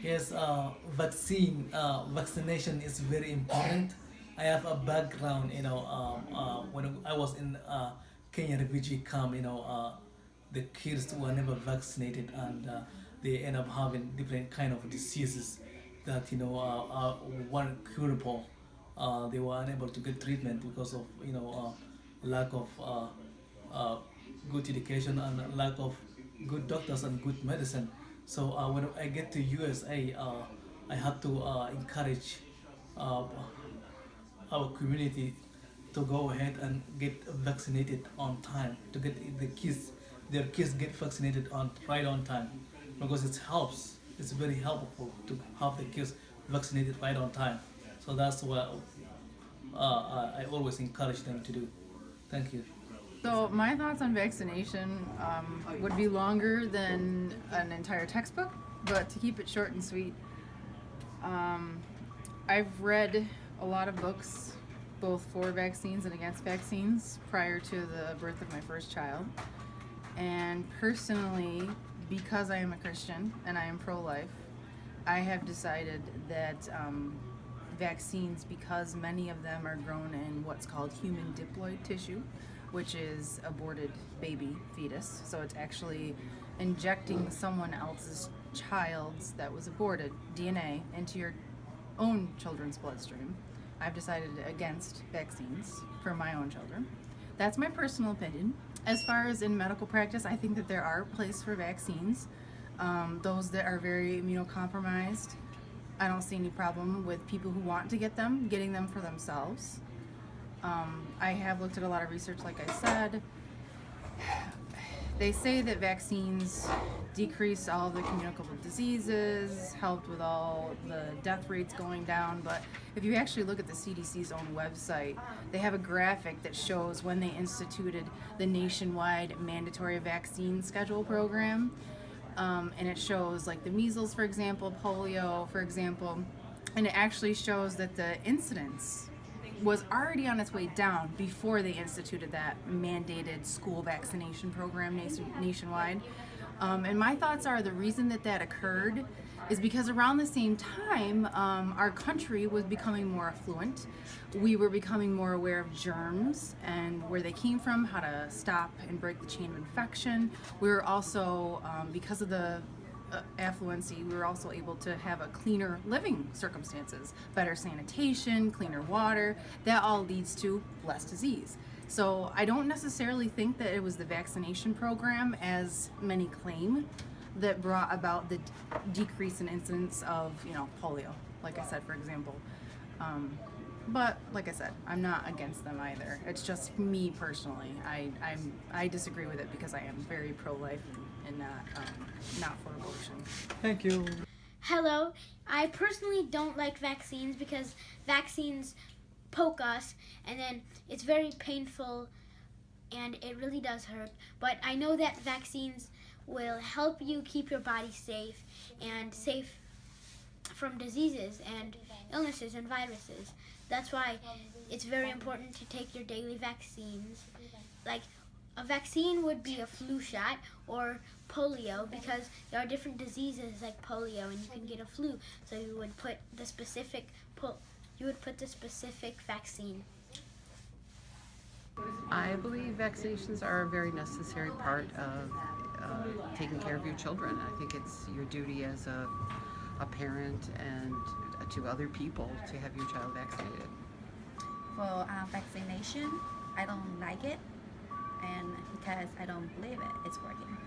Yes, vaccination is very important. I have a background, when I was in Kenya refugee camp, the kids were never vaccinated, and they end up having different kind of diseases that weren't curable. They were unable to get treatment because of lack of uh, good education and lack of good doctors and good medicine. So when I get to USA, I had to encourage uh, our community to go ahead and get vaccinated on time, to get their kids get vaccinated on right on time, because it helps. It's very helpful to have the kids vaccinated right on time. So that's what I always encourage them to do. Thank you. So my thoughts on vaccination would be longer than an entire textbook, but to keep it short and sweet, um, I've read a lot of books, both for vaccines and against vaccines, prior to the birth of my first child. And personally, because I am a Christian and I am pro-life, I have decided that vaccines, because many of them are grown in what's called human diploid tissue, which is aborted baby fetus. So it's actually injecting someone else's child's that was aborted DNA into your own children's bloodstream. I've decided against vaccines for my own children. That's my personal opinion. As far as in medical practice, I think that there are places for vaccines. Those that are very immunocompromised, I don't see any problem with people who want to get them, getting them for themselves. I have looked at a lot of research, like I said. They say that vaccines decrease all the communicable diseases, helped with all the death rates going down, but if you actually look at the CDC's own website, they have a graphic that shows when they instituted the nationwide mandatory vaccine schedule program, and it shows like the measles, for example, polio, for example, and it actually shows that the incidence was already on its way down before they instituted that mandated school vaccination program nationwide. And my thoughts are the reason that that occurred is because around the same time, our country was becoming more affluent. We were becoming more aware of germs and where they came from, how to stop and break the chain of infection. We were also, because of the affluency, we were also able to have a cleaner living circumstances, better sanitation, cleaner water. That all leads to less disease. So I don't necessarily think that it was the vaccination program, as many claim, that brought about the decrease in incidence of, polio, like I said, for example. But like I said, I'm not against them either. It's just me personally. I disagree with it because I am very pro-life and not for abortion. Thank you. Hello, I personally don't like vaccines because vaccines poke us and then it's very painful and it really does hurt. But I know that vaccines will help you keep your body safe and safe from diseases and illnesses and viruses. That's why it's very important to take your daily vaccines. Like a vaccine would be a flu shot or polio because there are different diseases like polio and you can get a flu. So you would put the specific vaccine. I believe vaccinations are a very necessary part of taking care of your children. I think it's your duty as a parent and to other people to have your child vaccinated. For vaccination, I don't like it, and because I don't believe it's working.